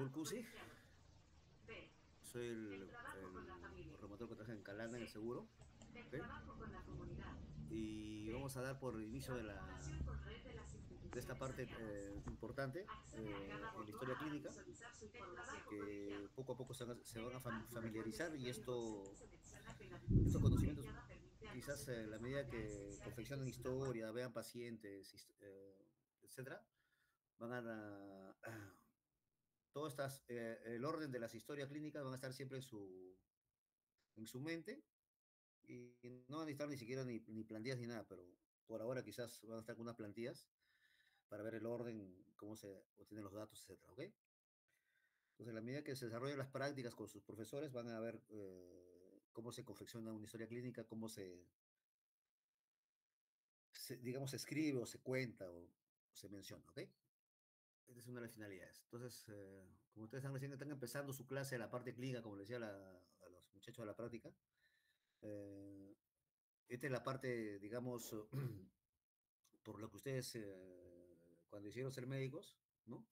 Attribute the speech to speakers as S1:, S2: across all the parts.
S1: Raúl Cusi, soy el promotor que trabaja en Calanda, en el seguro, ¿ok? Y vamos a dar por inicio de esta parte importante en la historia clínica, que poco a poco se van a familiarizar y estos conocimientos, quizás en la medida que confeccionan historia, vean pacientes, etcétera, van todo el orden de las historias clínicas van a estar siempre en su mente y no van a necesitar ni siquiera ni plantillas ni nada, pero por ahora quizás van a estar con unas plantillas para ver el orden, cómo se obtienen los datos, etcétera, ¿ok? Entonces, a la medida que se desarrollan las prácticas con sus profesores, van a ver cómo se confecciona una historia clínica, cómo digamos, se escribe o se cuenta o se menciona, ¿ok? Esta es una de las finalidades. Entonces, como ustedes están empezando su clase de la parte clínica, como les decía a los muchachos de la práctica, eh, esta es la parte, digamos, por lo que ustedes, cuando hicieron ser médicos, ¿no?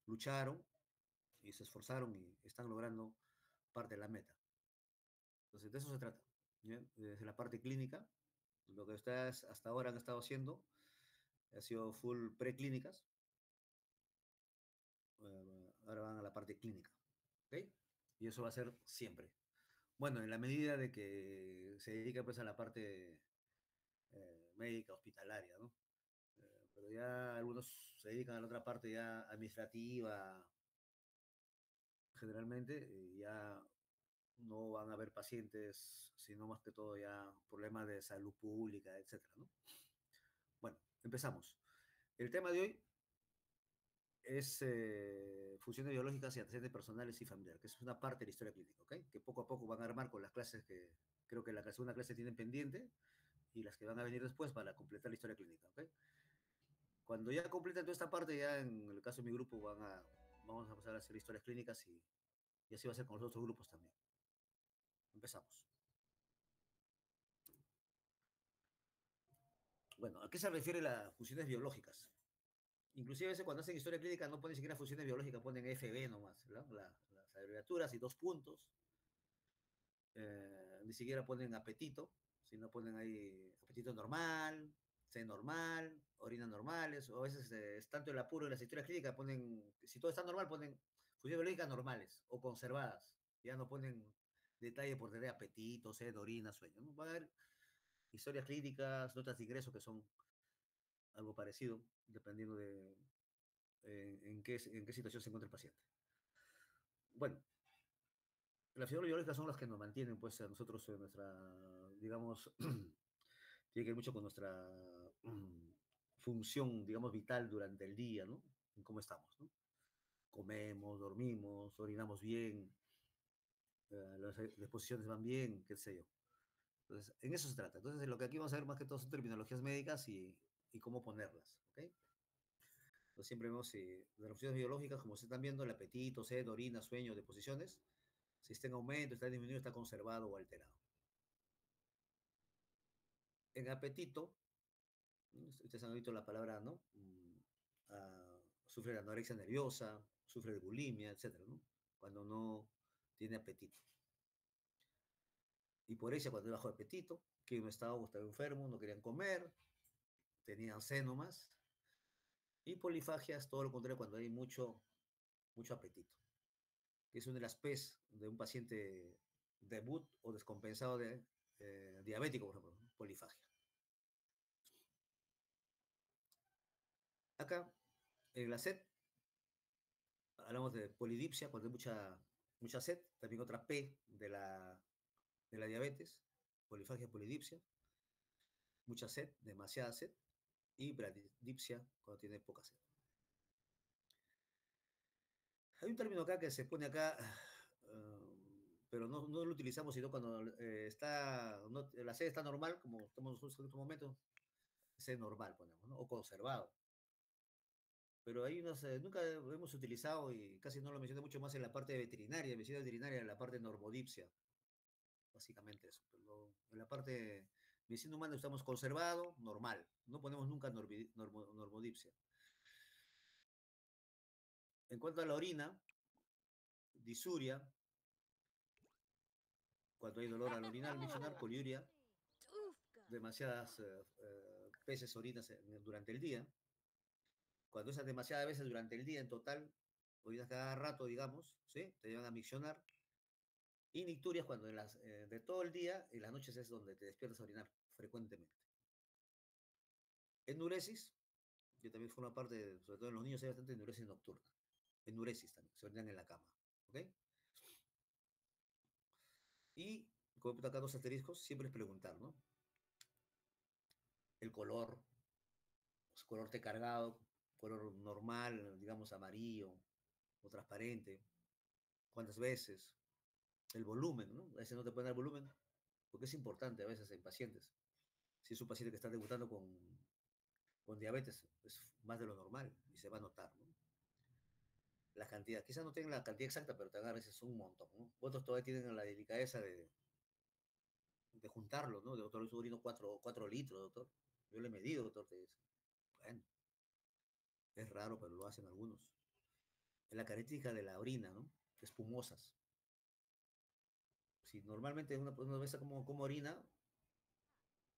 S1: Lucharon y se esforzaron y están logrando parte de la meta. Entonces, de eso se trata. ¿Bien? Desde la parte clínica, lo que ustedes hasta ahora han estado haciendo ha sido full preclínicas, ahora van a la parte clínica. ¿Ok? Y eso va a ser siempre. Bueno, en la medida de que se dedica pues a la parte médica, hospitalaria, ¿no? Pero ya algunos se dedican a la otra parte ya administrativa, generalmente, ya no van a haber pacientes, sino más que todo ya problemas de salud pública, etcétera, ¿no? Bueno, empezamos. El tema de hoy es funciones biológicas y antecedentes personales y familiares, que es una parte de la historia clínica, ¿ok? Que poco a poco van a armar con las clases que creo que la segunda clase tienen pendiente y las que van a venir después para completar la historia clínica, ¿ok? Cuando ya completen toda esta parte, ya en el caso de mi grupo vamos a pasar a hacer historias clínicas y así va a ser con los otros grupos también. Empezamos. Bueno, ¿a qué se refiere las funciones biológicas? Inclusive a veces cuando hacen historia clínica no ponen siquiera funciones biológicas, ponen FB nomás, ¿no? Las abreviaturas y dos puntos. Ni siquiera ponen apetito, sino ponen ahí apetito normal, C normal, orina normales, o a veces es tanto el apuro de las historias clínicas, ponen, si todo está normal, ponen funciones biológicas normales o conservadas, ya no ponen detalle por tener apetito, sed, orina, sueño, ¿no? Va a haber historias clínicas, notas de ingreso que son algo parecido, dependiendo de en qué situación se encuentra el paciente. Bueno, las fibras biológicas son las que nos mantienen, pues, a nosotros en nuestra, digamos, tiene que ver mucho con nuestra función, digamos, vital durante el día, ¿no? En cómo estamos, ¿no? Comemos, dormimos, orinamos bien, las disposiciones van bien, qué sé yo. Entonces, en eso se trata. Entonces, lo que aquí vamos a ver más que todo son terminologías médicas y cómo ponerlas, ¿ok? Entonces, siempre vemos de las funciones biológicas, como se están viendo, el apetito, sed, orina, sueño, deposiciones, si está en aumento, está disminuido, está conservado o alterado. En apetito, ustedes han oído la palabra, ¿no? Sufre de anorexia nerviosa, sufre de bulimia, etcétera, ¿no? Cuando no tiene apetito. Y por eso cuando hay bajo apetito, que no estaba enfermo, no querían comer, tenían sed nomás. Y polifagias, todo lo contrario, cuando hay mucho apetito, que es una de las P's de un paciente debut o descompensado de diabético, por ejemplo, ¿no? Polifagia. Acá, en la sed, hablamos de polidipsia, cuando hay mucha sed, también otra P de la diabetes, polifagia, polidipsia, mucha sed, demasiada sed, y bradipsia, cuando tiene poca sed. Hay un término acá que se pone acá, pero no lo utilizamos sino cuando la sed está normal, como estamos nosotros en este momento, sed normal ponemos, ¿no? O conservado. Pero hay unos, nunca hemos utilizado y casi no lo mencioné mucho más en la parte de veterinaria, medicina veterinaria, en la parte de normodipsia, básicamente eso. Pero en la parte de medicina humana estamos conservado, normal. No ponemos nunca normodipsia. En cuanto a la orina, disuria, cuando hay dolor al orinar, al miccionar, poliuria, demasiadas veces orinas durante el día. Cuando esas demasiadas veces durante el día en total, orinas cada rato, digamos, ¿sí? Te llevan a miccionar. Y nicturias cuando de todo el día, en las noches es donde te despiertas a orinar frecuentemente. Enuresis, que también forma parte, sobre todo en los niños hay bastante enuresis nocturna. Enuresis también, se orinan en la cama. ¿Ok? Y, como acá dos asteriscos, siempre es preguntar, ¿no? El color, pues, color té cargado, color normal, digamos amarillo o transparente, cuántas veces, el volumen, ¿no? A veces no te pueden dar volumen, porque es importante a veces en pacientes. Si es un paciente que está debutando con diabetes, es más de lo normal y se va a notar, ¿no? La cantidad, quizás no tengan la cantidad exacta, pero te a veces un montón, ¿no? Otros todavía tienen la delicadeza de juntarlo, ¿no? De doctor, yo urino 4 litros, doctor. Yo le he medido, doctor, te dice. Bueno, es raro, pero lo hacen algunos. Es la característica de la orina, ¿no? Espumosas. Si normalmente uno ve cómo orina,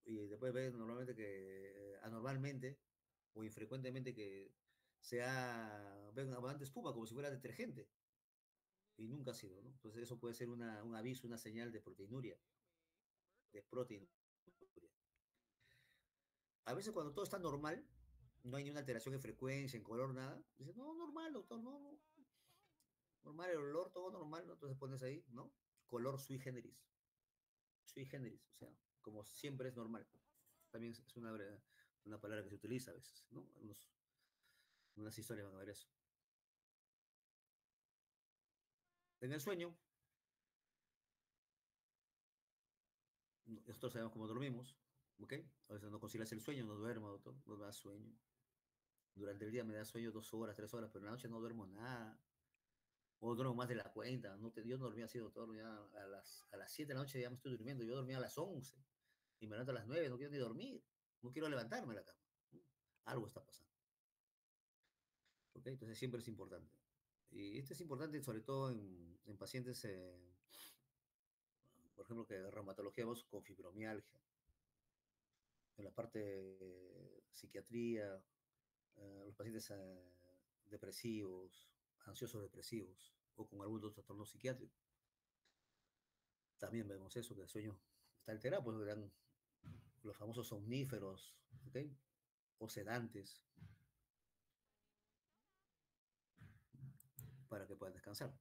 S1: y después ve normalmente que anormalmente o infrecuentemente que ven abundante espuma como si fuera detergente y nunca ha sido, ¿no? Entonces eso puede ser un aviso, una señal de proteinuria, de proteinuria. A veces cuando todo está normal, no hay ni una alteración en frecuencia, en color, nada, dice, no, normal, doctor, no, no, normal el olor, todo normal, ¿no? Entonces pones ahí, ¿no? Color sui generis, o sea, como siempre es normal. También es una palabra que se utiliza a veces, ¿no? Unas historias van a ver eso. En el sueño, nosotros sabemos cómo dormimos, ¿ok? A veces no concilias el sueño, no duermo, doctor, no da sueño. Durante el día me da sueño 2 horas, 3 horas, pero en la noche no duermo nada. O duermo más de la cuenta. Yo no dormía así, doctor, ya a las 7 de la noche ya me estoy durmiendo. Yo dormía a las 11 y me levanto a las 9, no quiero ni dormir. No quiero levantarme de la cama. Algo está pasando. ¿Ok? Entonces siempre es importante. Y esto es importante sobre todo en pacientes, por ejemplo, que reumatología vos con fibromialgia, en la parte de psiquiatría, los pacientes depresivos, ansiosos depresivos o con algún otro trastorno psiquiátrico. También vemos eso, que el sueño está alterado, pues dan los famosos somníferos, ¿ok? O sedantes, para que puedan descansar.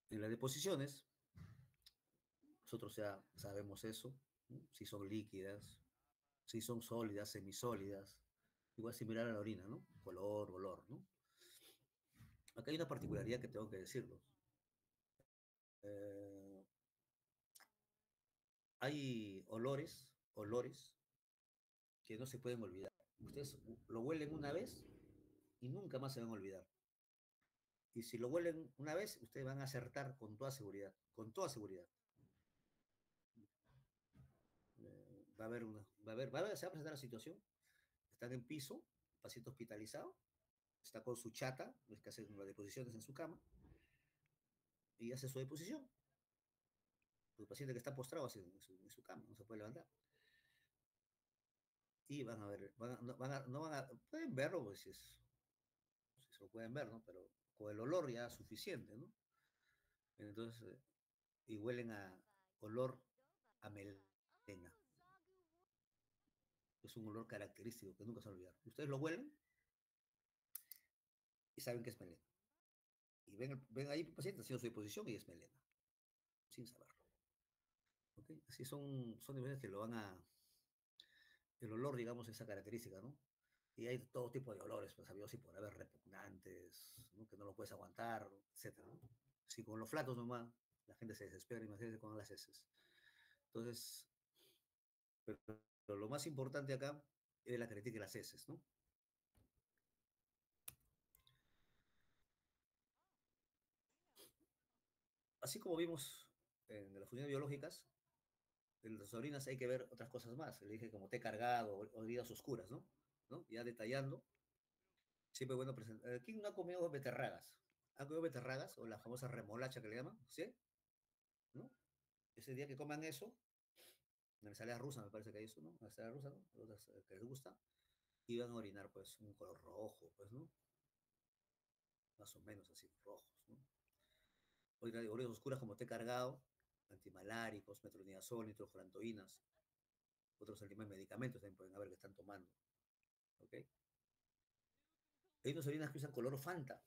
S1: En las deposiciones, nosotros ya sabemos eso, ¿no? Si son líquidas, si son sólidas, semisólidas, igual similar a la orina, ¿no? Color, olor, ¿no? Acá hay una particularidad que tengo que decirlo. Eh, Hay olores que no se pueden olvidar. Ustedes lo huelen una vez y nunca más se van a olvidar. Y si lo huelen una vez, ustedes van a acertar con toda seguridad, con toda seguridad. Se va a presentar la situación, están en piso, paciente hospitalizado, está con su chata, es que hace las deposiciones en su cama, y hace su deposición. El paciente que está postrado hace en su cama, no se puede levantar. Y van a ver, no van a, pueden verlo, pues si se lo pueden ver, ¿no? Pero con el olor ya es suficiente, ¿no? Entonces, y huelen a olor a melena. Es un olor característico que nunca se va a olvidar. Ustedes lo huelen y saben que es melena. Y ven ahí paciente haciendo su disposición y es melena, sin saberlo. ¿Okay? Así son diferentes que lo van a. El olor, digamos, esa característica, ¿no? Y hay todo tipo de olores, pues sabidos y por haber repugnantes, ¿no? Que no lo puedes aguantar, etcétera, ¿no? Si con los flatos nomás la gente se desespera, imagínate con las heces. Entonces, pero lo más importante acá es la característica de las heces, ¿no? Así como vimos en las funciones biológicas, en las orinas hay que ver otras cosas más. Le dije como té cargado o heridas oscuras, ¿no? ¿No? Ya detallando. Siempre es bueno presentar. ¿Quién no ha comido beterragas? ¿Ha comido beterragas o la famosa remolacha que le llaman? ¿Sí? ¿No? Ese día que coman eso, una ensalada rusa me parece que hay eso, ¿no? Una ensalada rusa, ¿no? Otras que les gusta, y van a orinar pues un color rojo, pues, ¿no? Más o menos así, rojos, ¿no? Orinas oscuras como té cargado, antimaláricos, metronidazol, nitrofurantoínas, otros medicamentos también pueden haber que están tomando, ¿ok? Hay unas orinas que usan color Fanta,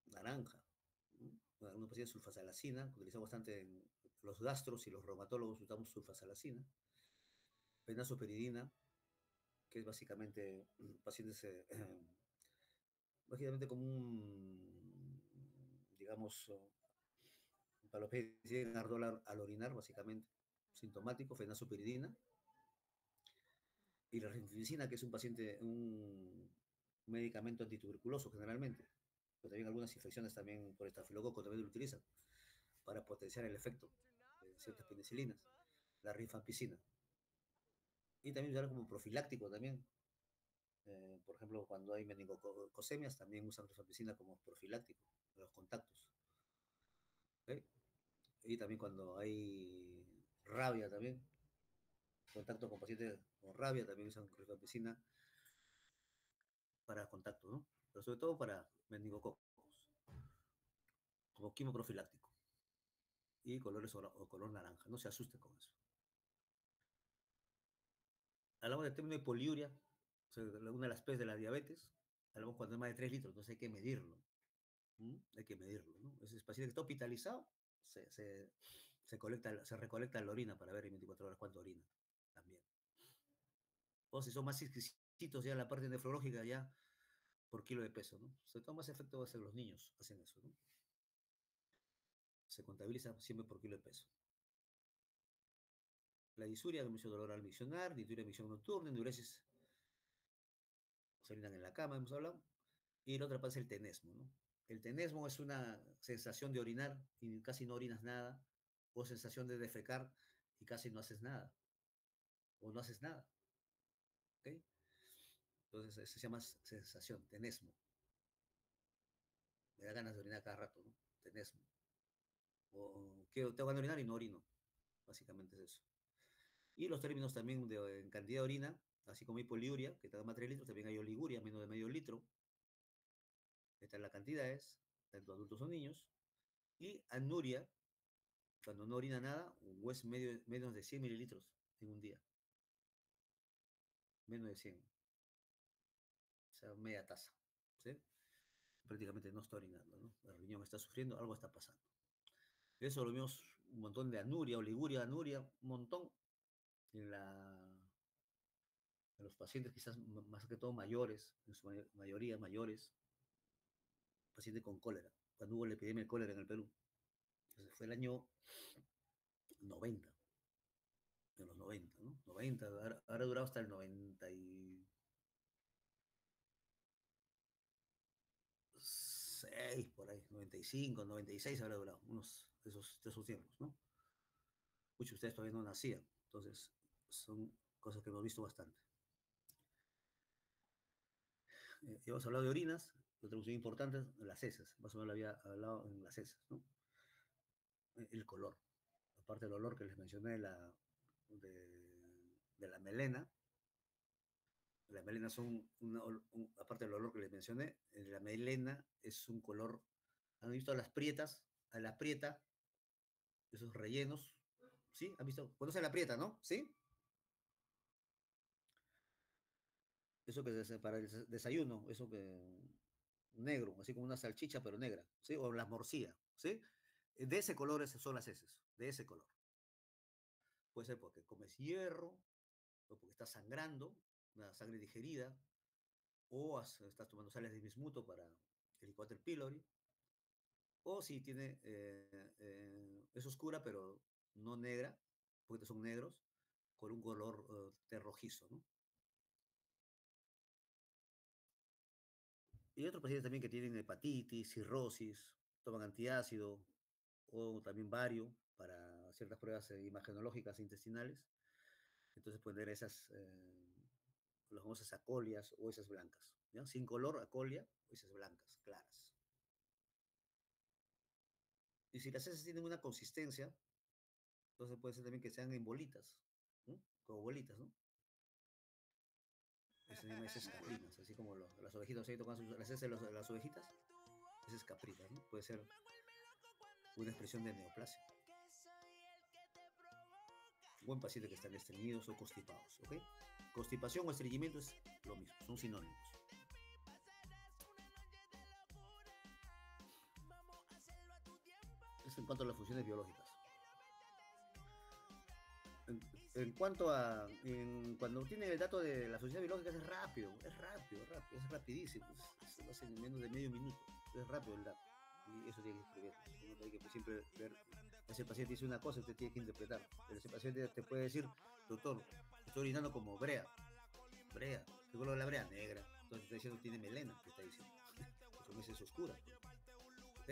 S1: naranja, ¿no? Bueno, algunos pacientes sulfasalacina, que utilizamos bastante en los gastros y los reumatólogos usamos sulfasalacina, penazoperidina, que es básicamente pacientes, básicamente como un, digamos, para los pacientes que tienen ardor al orinar, básicamente, sintomático, fenazoperidina, y la rifampicina, que es un paciente, un medicamento antituberculoso generalmente, pero también algunas infecciones también por estafilococo también lo utilizan para potenciar el efecto de ciertas penicilinas, la rifampicina. Y también usar como profiláctico también. Por ejemplo, cuando hay meningococemias, también usan rifampicina como profiláctico de los contactos. ¿Ok? Y también cuando hay rabia también, contacto con pacientes con rabia, también usan rifampicina para contacto, ¿no? Pero sobre todo para meningococos, como quimoprofiláctico. Y colores o color naranja, no se asusten con eso. Hablamos del término de poliuria, o sea, una de las P's de la diabetes, hablamos cuando es más de 3 litros, entonces hay que medirlo. Hay que medirlo, ¿no? Ese paciente que está hospitalizado, se, se, se recolecta la orina para ver en 24 horas cuánto orina también. O si son más exquisitos ya la parte nefrológica ya por kilo de peso, ¿no? Sobre todo más efecto va a ser los niños hacen eso, ¿no? Se contabiliza siempre por kilo de peso. La disuria, que me hizo dolor al miccionar, disuria, micción nocturna, endureces, se orinan en la cama, hemos hablado. Y la otra parte es el tenesmo, ¿no? El tenesmo es una sensación de orinar y casi no orinas nada, o sensación de defecar y casi no haces nada, o no haces nada, ¿ok? Entonces, eso se llama sensación, tenesmo. Me da ganas de orinar cada rato, ¿no? Tenesmo. O que tengo ganas de orinar y no orino, básicamente es eso. Y los términos también de en cantidad de orina, así como hay poliuria, que te da más de 3 litros, también hay oliguria, menos de medio litro. Esta es la cantidad, es, tanto adultos o niños. Y anuria, cuando no orina nada, o es menos de 100 mililitros en un día. Menos de 100, o sea, media taza. ¿Sí? Prácticamente no está orinando, ¿no? El riñón está sufriendo, algo está pasando. Eso lo vimos un montón de anuria, oliguria, anuria, un montón en, en los pacientes quizás más que todo mayores, en su mayoría mayores, pacientes con cólera, cuando hubo la epidemia de cólera en el Perú. Entonces fue el año 90, de los 90, ¿no? 90, ahora durado hasta el 96, por ahí, 95, 96 habrá durado, unos de esos tiempos, ¿no? Muchos de ustedes todavía no nacían, entonces son cosas que hemos visto bastante. Hemos hablado de orinas, otra cuestión importante, las heces, más o menos lo había hablado en las heces, ¿no? El color, aparte del olor que les mencioné de la melena, las melenas son, aparte del olor que les mencioné, la melena es un color, ¿han visto a las prietas? A la prieta, esos rellenos, ¿sí? ¿Han visto? ¿Conoce la prieta, no? ¿Sí? Eso que es para el desayuno, eso que negro, así como una salchicha pero negra, ¿sí? O la morcilla, ¿sí? De ese color son las heces, de ese color. Puede ser porque comes hierro, o porque estás sangrando, una sangre digerida, o estás tomando sales de bismuto para el Helicobacter pylori, o si tiene, es oscura pero no negra, porque son negros, con un color de rojizo, ¿no? Y otros pacientes también que tienen hepatitis, cirrosis, toman antiácido o también bario para ciertas pruebas imagenológicas intestinales. Entonces pueden tener las famosas acolias o esas blancas, ¿ya? Sin color, acolia, o esas blancas, claras. Y si las heces tienen una consistencia, entonces puede ser también que sean en bolitas, ¿no? Como bolitas, ¿no? Eso se llama heces caprinas, así como las ovejitas, ¿sí? Las heces de las ovejitas, heces caprinas, ¿no? Puede ser una expresión de neoplasia. Buen paciente que están estreñidos o constipados, ¿ok? Constipación o estreñimiento es lo mismo, son sinónimos. Es en cuanto a las funciones biológicas. En, en cuanto a, cuando tienen el dato de las funciones biológicas es rápido, es rapidísimo, se lo hacen en menos de medio minuto, es rápido el dato. Y eso tiene que escribir. Uno tiene que siempre ver, ese paciente dice una cosa, usted tiene que interpretar. Pero ese paciente te puede decir, doctor, estoy orinando como brea, brea, ¿qué color es la brea? Negra. Entonces está diciendo tiene melena, te está diciendo. Son heces oscuras. ¿Ok?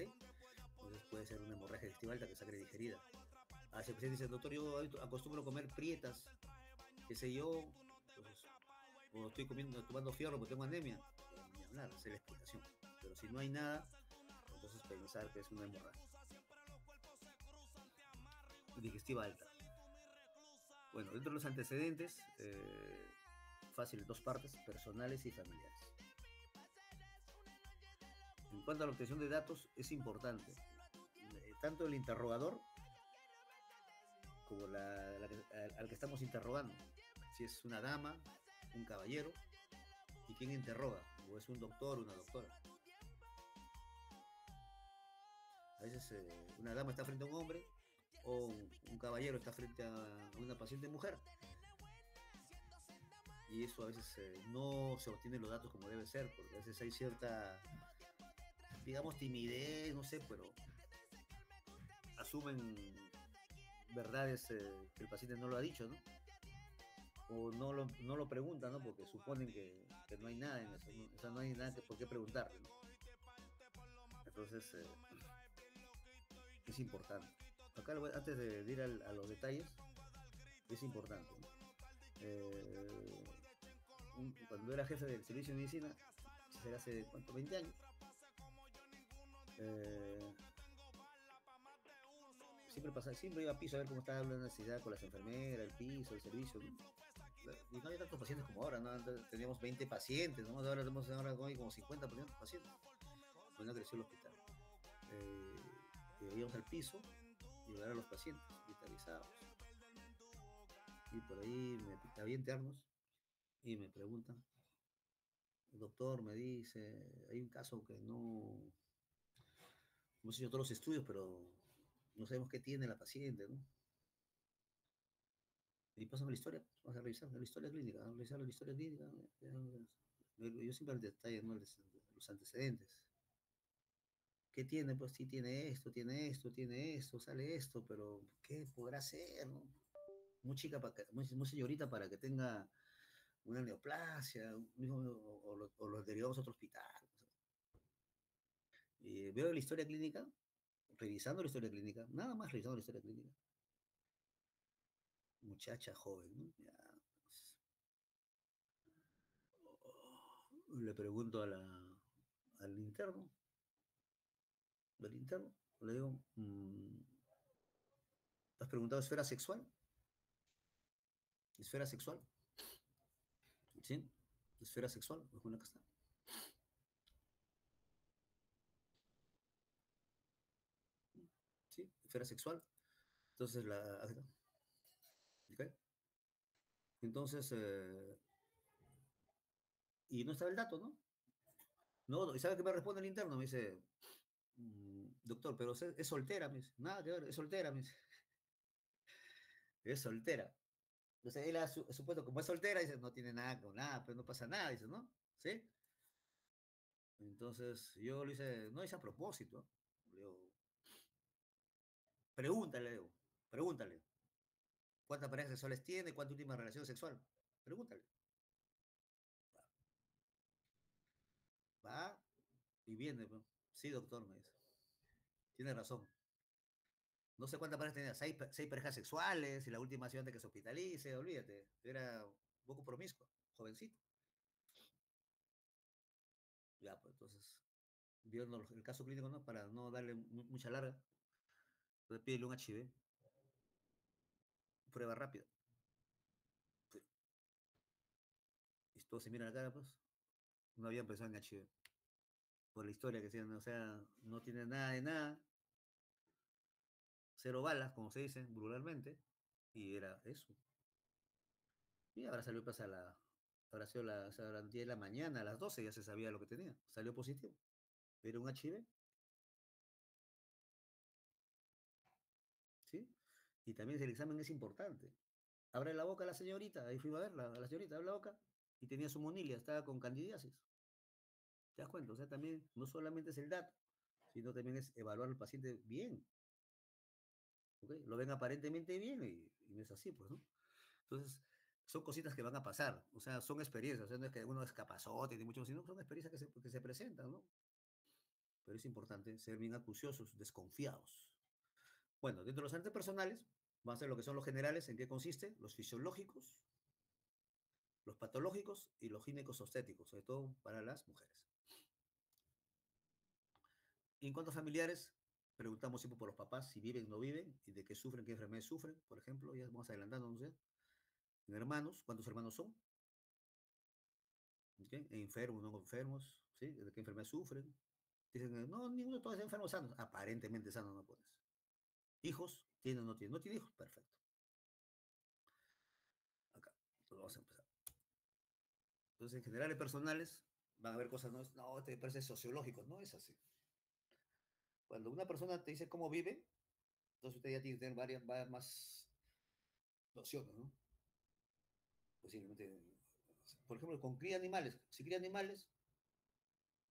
S1: Entonces puede ser una hemorragia digestiva alta que sangre digerida. A ese paciente dice, doctor, yo acostumbro a comer prietas, qué sé yo, entonces, o estoy comiendo, tomando fierro porque tengo anemia, ni hablar, esa es la explicación. Pero si no hay nada, entonces pensar que es una hemorragia digestiva alta. Bueno, dentro de los antecedentes, fácil, dos partes, personales y familiares. En cuanto a la obtención de datos, es importante, tanto el interrogador como al que estamos interrogando. Si es una dama, un caballero, y quién interroga, o es un doctor o una doctora. A veces una dama está frente a un hombre o un caballero está frente a una paciente mujer. Y eso a veces no se obtienen los datos como debe ser, porque a veces hay cierta, digamos, timidez, no sé, pero asumen verdades que el paciente no lo ha dicho, ¿no? O no lo preguntan, ¿no? Porque suponen que no hay nada en eso, ¿no? O sea, no hay nada por qué preguntarle, ¿no? Entonces, es importante. Acá, antes de ir a los detalles, es importante, ¿no? Cuando era jefe del servicio de medicina, será hace, ¿cuánto? 20 años. Eh, siempre iba a piso a ver cómo estaba la necesidad con las enfermeras, el piso, el servicio, ¿no? Y no había tantos pacientes como ahora, ¿no? Antes teníamos 20 pacientes, ¿no? Ahora tenemos hoy como 50 pacientes. Bueno, creció el hospital. Íbamos al piso y ver a los pacientes hospitalizados. Y por ahí había internos y me preguntan, el doctor me dice, hay un caso que no hemos hecho todos los estudios, pero no sabemos qué tiene la paciente, ¿no? Y pasamos la historia, vamos a revisar la historia clínica, vamos a revisar la historia clínica. Yo siempre al detalle, ¿no? Los antecedentes. ¿Qué tiene? Pues sí, tiene esto, tiene esto, tiene esto, sale esto, pero ¿qué podrá ser, no? Muy chica, muy señorita para que tenga una neoplasia, o los derivamos a otro hospital. Y veo la historia clínica, revisando la historia clínica, nada más revisando la historia clínica. Muchacha joven, ¿no? Ya, pues, le pregunto al interno, le digo, ¿has preguntado esfera sexual? ¿Esfera sexual? ¿Sí? ¿Esfera sexual? Pues bueno, acá está. ¿Sí? ¿Esfera sexual? Entonces, ¿okay? Entonces, y no estaba el dato, ¿no? No, ¿y sabe qué me responde el interno? Me dice, doctor, pero es soltera, me dice. Nada que ver, es soltera, me dice. Es soltera. Entonces él ha supuesto, como es soltera, dice, no tiene nada con nada, pero no pasa nada, dice, ¿no? ¿Sí? Entonces yo le hice, no hice a propósito. Le digo, pregúntale, digo, pregúntale. ¿Cuántas parejas sexuales tiene? ¿Cuánta última relación sexual? Pregúntale. Va y viene, ¿no? Sí, doctor, me dice. Tiene razón. No sé cuántas parejas tenía, seis parejas sexuales, y la última ha sido antes que se hospitalice, olvídate. Era un poco promiscuo, jovencito. Ya, pues entonces, viendo el caso clínico, ¿no? Para no darle mucha larga, entonces pídele un HIV, prueba rápida. Sí. Y todos se miran la cara, pues, no había empezado en HIV. Por la historia que tienen, o sea, no tiene nada de nada, cero balas, como se dice vulgarmente, y era eso. Y ahora salió pues ahora sido o sea, a las 10 de la mañana, a las 12 ya se sabía lo que tenía, salió positivo. Era un HIV, ¿sí? Y también el examen es importante. Abre la boca la señorita, ahí fui a ver la señorita, abre la boca, y tenía su monilia, estaba con candidiasis. ¿Te das cuenta? O sea, también no solamente es el dato, sino también es evaluar al paciente bien. ¿Ok? Lo ven aparentemente bien y no es así, pues, ¿no? Entonces, son cositas que van a pasar, o sea, son experiencias, o sea, no es que uno es capazote, ni mucho, sino son experiencias que se presentan, ¿no? Pero es importante ser bien acuciosos, desconfiados. Bueno, dentro de los antes personales, vamos a ver lo que son los generales, en qué consiste, los fisiológicos, los patológicos y los ginecosostéticos, sobre todo para las mujeres. Y en cuanto a familiares, preguntamos siempre por los papás, si viven o no viven, y de qué sufren, qué enfermedades sufren, por ejemplo, ya vamos adelantando, no sé. En hermanos, ¿cuántos hermanos son? ¿Okay? Enfermos, no enfermos, ¿sí? ¿De qué enfermedad sufren? Dicen, no, ninguno de todos es enfermos sanos. Aparentemente sanos no puedes. ¿Hijos? ¿Tiene o no tiene? ¿No tiene hijos? Perfecto. Acá. Entonces vamos a empezar. Entonces, en generales personales, van a haber cosas, no, te parece sociológico. No es así. Cuando una persona te dice cómo vive, entonces usted ya tiene que tener varias más nociones, ¿no? Posiblemente, por ejemplo, con cría animales. Si cría animales,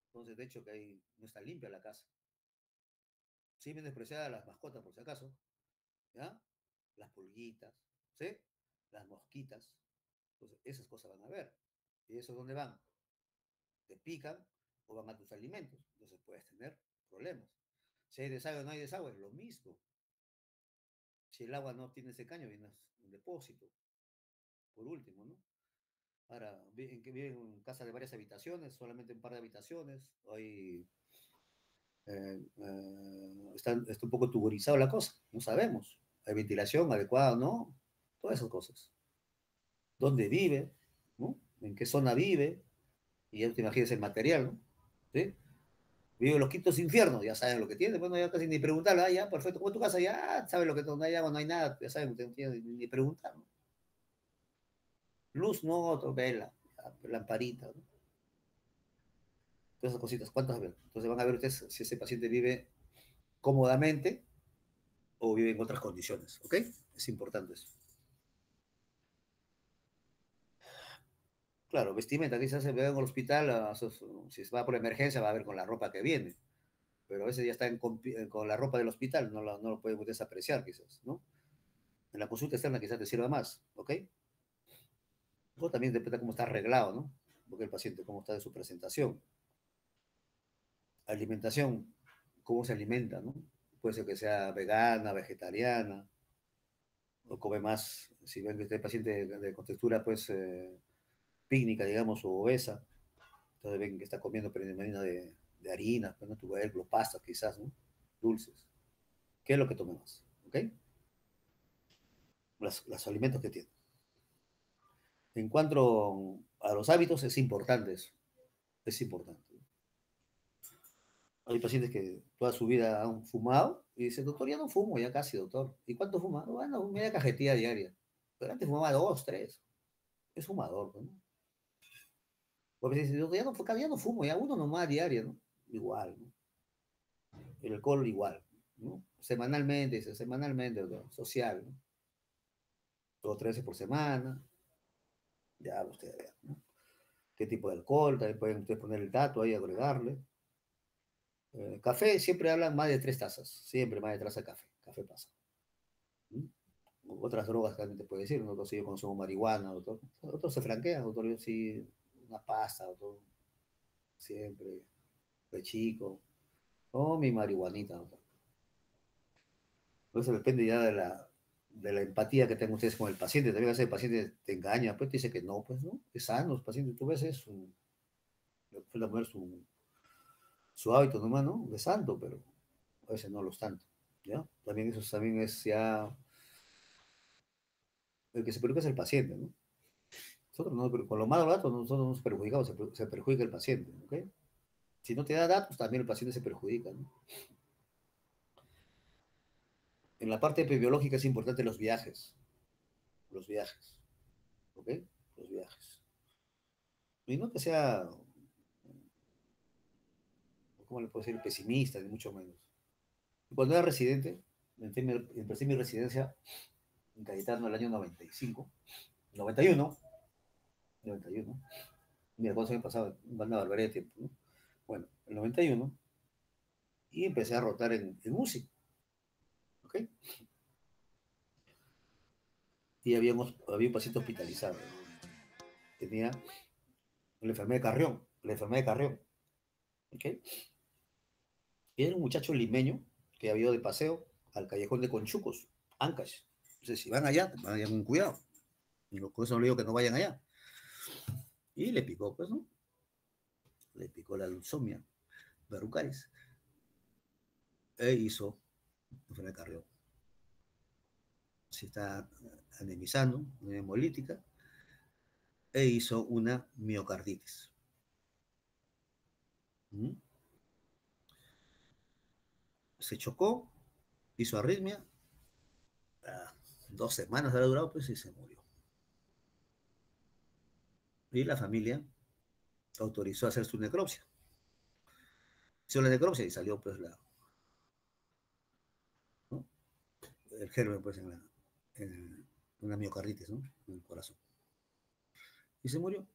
S1: entonces de hecho que ahí no está limpia la casa. Sí, bien despreciada las mascotas, por si acaso, ¿ya? Las pulguitas, ¿sí? Las mosquitas. Entonces, esas cosas van a ver. ¿Y eso dónde van? Te pican o van a tus alimentos. Entonces puedes tener problemas. Si hay desagüe o no hay desagüe, es lo mismo. Si el agua no tiene ese caño, viene un depósito. Por último, ¿no? Ahora, viven en casa de varias habitaciones, solamente un par de habitaciones. Hay, está un poco tuburizado la cosa, no sabemos. Hay ventilación adecuada o no, todas esas cosas. ¿Dónde vive? ¿No? ¿En qué zona vive? Y ya te imaginas el material, ¿no? ¿Sí? Vive en los quintos infiernos, ya saben lo que tiene, bueno, ya casi ni preguntarle, ah, ya, perfecto, ¿cómo es tu casa? Ya sabes lo que no hay agua, no hay nada, ya saben, no tiene ni preguntar, ¿no? Luz, no, otro, vela, lamparita, ¿no? Todas esas cositas, ¿cuántas ven? Entonces van a ver ustedes si ese paciente vive cómodamente o vive en otras condiciones, ¿ok? Es importante eso. Claro, vestimenta, quizás se ve en el hospital, si se va por emergencia va a ver con la ropa que viene, pero a veces ya está con la ropa del hospital, no lo podemos desapreciar quizás, ¿no? En la consulta externa quizás te sirva más, ¿ok? Eso también depende de cómo está arreglado, ¿no? Porque el paciente, cómo está de su presentación. Alimentación, cómo se alimenta, ¿no? Puede ser que sea vegana, vegetariana, o come más, si ven que este paciente de contextura, pues, pícnica, digamos, o obesa, entonces ven que está comiendo predominio de harinas, pues, ¿no? Tubérculos, pastas, quizás, ¿no? Dulces. ¿Qué es lo que tome más? ¿Ok? Los alimentos que tiene. En cuanto a los hábitos, es importante eso. Es importante. Hay pacientes que toda su vida han fumado y dicen, doctor, ya no fumo, ya casi, doctor. ¿Y cuánto fuma? Bueno, media cajetilla diaria. Pero antes fumaba dos, tres. Es fumador, ¿no? Porque dice, doctor, ya no fumo, ya uno nomás diaria, ¿no? Igual, ¿no? El alcohol igual, ¿no? Semanalmente, dice, semanalmente, doctor, social, ¿no? Dos, 13 por semana, ya usted vea, ¿no? ¿Qué tipo de alcohol? También pueden ustedes poner el dato ahí, agregarle. Café, siempre hablan más de 3 tazas, siempre más de 3 tazas de café, café pasa. ¿Mm? Otras drogas también te puede decir, ¿no? Entonces yo consumo marihuana, otros se franquean, doctor, yo sí, una pasta, doctor, siempre, de chico, o mi marihuanita, doctor. Entonces depende ya de la empatía que tengan ustedes con el paciente, también a veces el paciente te engaña, pues te dice que no, pues no, es sano, el paciente, tú ves, es la mujer, su su hábito nomás, ¿no? De santo, pero a veces no lo es tanto, ¿ya? También eso también es ya, el que se preocupa es el paciente, ¿no? Nosotros no, pero con los malos datos nosotros nos perjudicamos, se perjudica el paciente, ¿ok? Si no te da datos, también el paciente se perjudica, ¿no? En la parte epidemiológica es importante los viajes, ¿ok? Los viajes. Y no que sea, ¿cómo le puedo decir? Pesimista, ni mucho menos. Cuando era residente, empecé mi residencia en Cayetano el año 95, 91, 91. Mira, cuántos años pasado, una barbaridad de tiempo, ¿no? Bueno, el 91, y empecé a rotar en música, ¿ok? Y había un paciente hospitalizado. Tenía la enfermedad de Carrión, ¿ok? Y era un muchacho limeño que había ido de paseo al callejón de Conchucos, Ancash. Entonces, si van allá, vayan con cuidado. Y con eso no le digo que no vayan allá. Y le picó, pues, ¿no? Le picó la leucemia, verrucaris. E hizo enfermedad de Carrión. Se está anemizando, una hemolítica, e hizo una miocarditis. ¿Mm? Se chocó, hizo arritmia, 2 semanas ha durado, pues, y se murió. Y la familia autorizó hacer su necropsia. Hizo la necropsia y salió, pues, ¿no? El germen, pues, en una miocarditis, ¿no? En el corazón. Y se murió.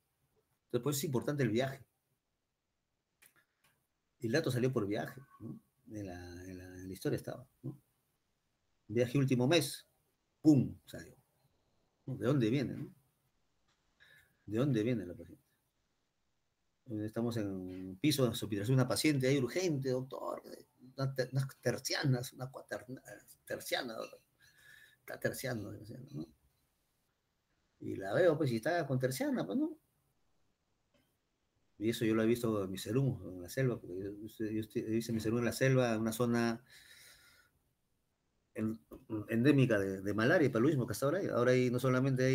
S1: Después es importante el viaje. Y el dato salió por viaje, ¿no? En la historia estaba, ¿no? Viaje último mes, ¡pum! Salió. ¿No? ¿De dónde viene, no? ¿De dónde viene la paciente? Estamos en un piso de hospitalización de una paciente ahí urgente, doctor, unas tercianas, una terciana, está terciando, ¿no? Y la veo, pues, y está con terciana, pues, ¿no? Y eso yo lo he visto en mi serum, en la selva, porque yo hice mi serum en la selva, en una zona en, endémica de malaria y paludismo que hasta ahora hay. Ahora no solamente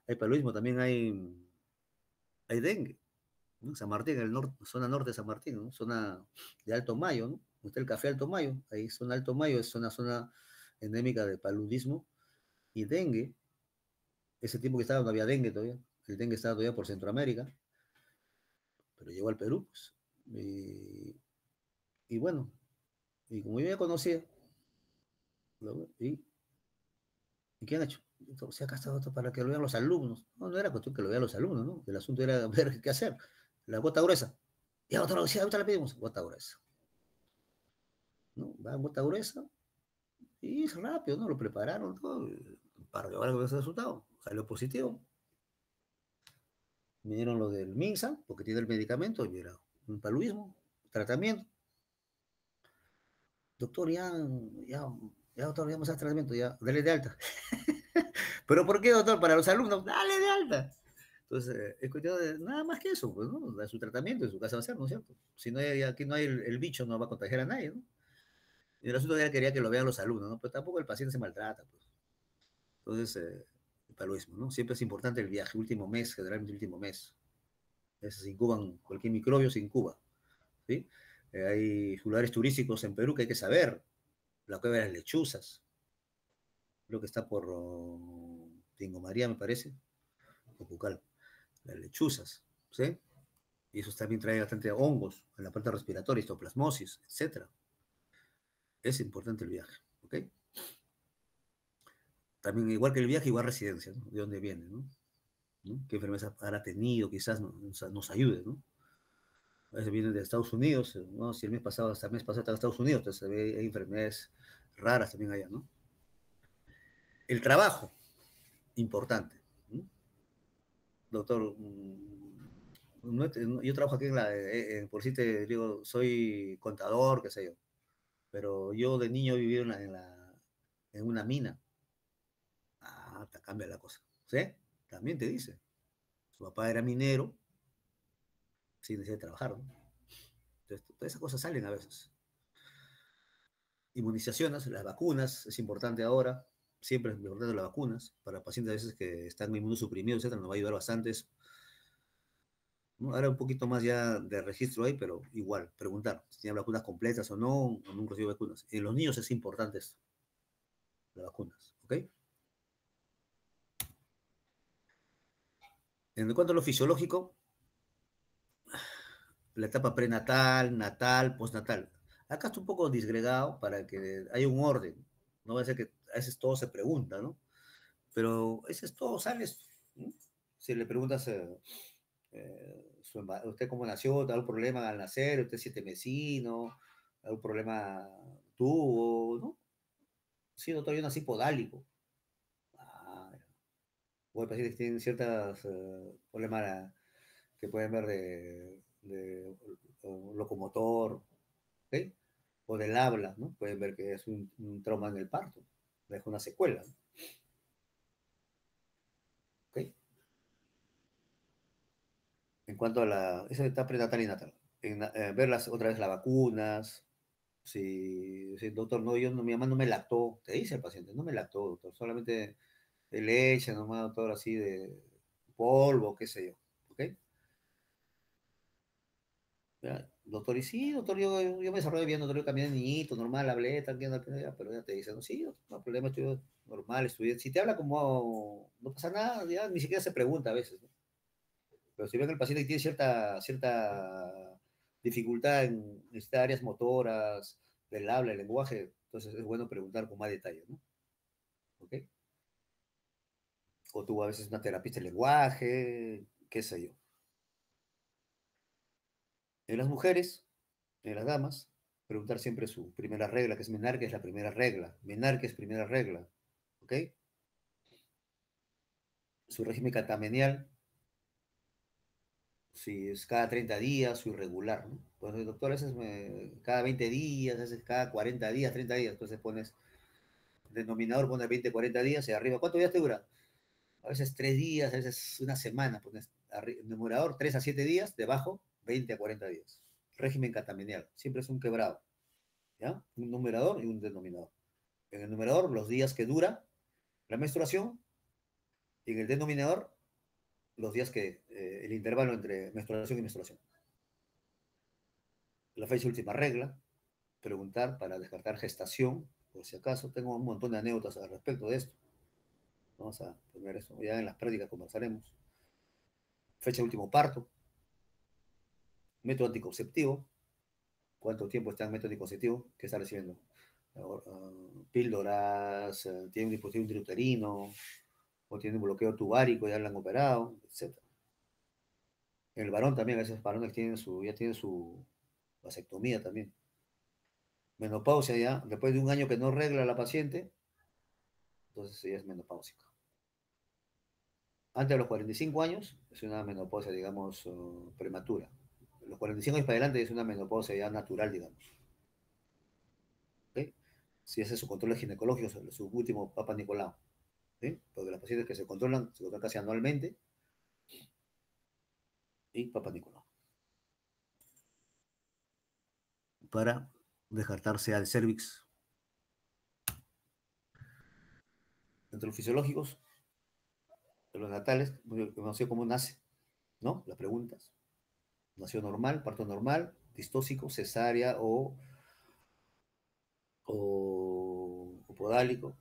S1: hay paludismo, también hay dengue, ¿no? San Martín, el zona norte de San Martín, ¿no? Zona de Alto Mayo, ¿no? Está el Café Alto Mayo, ahí zona Alto Mayo es una zona endémica de paludismo y dengue. Ese tiempo que estaba no había dengue todavía, el dengue estaba todavía por Centroamérica, pero llegó al Perú, pues. Y bueno, y como yo ya conocía, ¿y qué han hecho? Entonces, acá está esto para que lo vean los alumnos. No, no era cuestión que lo vean los alumnos, ¿no? El asunto era ver qué hacer. La gota gruesa. Ya, doctor, sí, ahorita la pedimos. Gota gruesa. ¿No? Va gota gruesa y es rápido, ¿no? Lo prepararon todo. Un par de horas con ese resultado. Salió positivo. Vinieron los del MINSA, porque tiene el medicamento, y era un paludismo, tratamiento. Doctor, ya, doctor, ya vamos a hacer tratamiento, ya, dale de alta. ¿Pero por qué, doctor? Para los alumnos, dale de alta. Entonces, es cuestión de nada más que eso, pues, ¿no? Da su tratamiento, en su casa va a ser, ¿no es cierto? Si no hay, aquí no hay el bicho, no va a contagiar a nadie, ¿no? Y el asunto ya quería que lo vean los alumnos, ¿no? Pero tampoco el paciente se maltrata, pues. Entonces, el paludismo, ¿no? Siempre es importante el viaje, último mes, generalmente último mes. Se incuban, cualquier microbio se incuba, ¿sí? Hay lugares turísticos en Perú que hay que saber. La cueva de las lechuzas, creo que está por Tingo María, me parece, o Pucal, las lechuzas, ¿sí? Y eso también trae bastante hongos en la parte respiratoria, histoplasmosis, etcétera. Es importante el viaje, ¿ok? También, igual que el viaje, igual residencia, ¿no? De dónde viene, ¿no? ¿No? ¿Qué enfermedades habrá tenido? Quizás nos ayude, ¿no? A veces vienen de Estados Unidos, ¿no? Si hasta el mes pasado estaba en Estados Unidos, entonces hay enfermedades raras también allá, ¿no? El trabajo, importante, ¿no? Doctor, yo trabajo aquí por si te digo, soy contador, qué sé yo, pero yo de niño he vivido en una mina. Te cambia la cosa, ¿sí? También te dice, su papá era minero, sin necesidad de trabajar, ¿no? Entonces, todas esas cosas salen a veces. Inmunizaciones, las vacunas, es importante ahora, siempre es importante las vacunas, para pacientes a veces que están inmunosuprimidos, etcétera, nos va a ayudar bastante eso, ¿no? Ahora un poquito más ya de registro ahí, pero igual, preguntar si tienen vacunas completas o no, o nunca recibido vacunas. En los niños es importante esto, las vacunas, ¿ok? En cuanto a lo fisiológico, la etapa prenatal, natal, postnatal. Acá está un poco disgregado para que haya un orden. No va a ser que a veces todo se pregunta, ¿no? Pero ese es todo, sales. ¿No? Si le preguntas, ¿usted cómo nació? ¿Algún problema al nacer? ¿Usted siete mesino? ¿Algún problema tuvo? ¿No? Sí, doctor, yo nací podálico. Ah, o hay pacientes que tienen ciertos problemas que pueden ver de locomotor, ¿ok? O del habla, ¿no? Pueden ver que es un trauma en el parto, deja una secuela, ¿no? ¿Ok? En cuanto a esa etapa prenatal y natal, ver otra vez las vacunas, si doctor, no, mi mamá no me lactó, te dice el paciente, no me lactó, doctor, solamente de leche, nomás, doctor, así de polvo, qué sé yo, ¿ok? Ya, doctor, y sí, doctor, yo me desarrollo bien, doctor, yo caminé de niñito, normal, hablé, tranquilo, pero ya te dicen, no, sí, doctor, no hay problema, estoy normal, estudié. Si te habla como, no pasa nada, ya ni siquiera se pregunta a veces, ¿no? Pero si ven que el paciente tiene cierta dificultad en estas áreas motoras, del habla, el lenguaje, entonces es bueno preguntar con más detalle, ¿no? ¿Ok? O tú a veces una terapista de lenguaje, qué sé yo. En las mujeres, en las damas, preguntar siempre su primera regla, que es menarca, es la primera regla. Menarca es primera regla, ¿ok? Su régimen catamenial, si es cada 30 días, su irregular, ¿no? Entonces, doctor, a veces cada 20 días, a veces cada 40 días, 30 días, entonces pones denominador, pones 20, 40 días y arriba. ¿Cuántos días te dura? A veces 3 días, a veces una semana, pones numerador 3 a 7 días, debajo 20 a 40 días. Régimen catamenial, siempre es un quebrado, ¿ya? Un numerador y un denominador. En el numerador, los días que dura la menstruación, y en el denominador, los días el intervalo entre menstruación y menstruación. La fecha última regla, preguntar para descartar gestación, por si acaso. Tengo un montón de anécdotas al respecto de esto. Vamos a poner eso, ya en las prácticas conversaremos. Fecha último parto, método anticonceptivo, cuánto tiempo está en método anticonceptivo, qué está recibiendo. Píldoras, tiene un dispositivo intrauterino, o tiene un bloqueo tubárico, ya lo han operado, etc. El varón también, a veces varones ya tienen su vasectomía también. Menopausia ya, después de un año que no regla la paciente, entonces ella es menopáusica. Antes de los 45 años es una menopausia, digamos, prematura. Los 45 años para adelante es una menopausia ya natural, digamos. ¿Okay? Si hace su control ginecológico, su último Papa Nicolau. ¿Sí? Porque las pacientes que se controlan casi anualmente y Papa Nicolau. Para descartarse al cervix. Entre los fisiológicos, de los natales, no sé cómo nace, ¿no? Las preguntas. Nació normal, parto normal, distóxico, cesárea o podálico,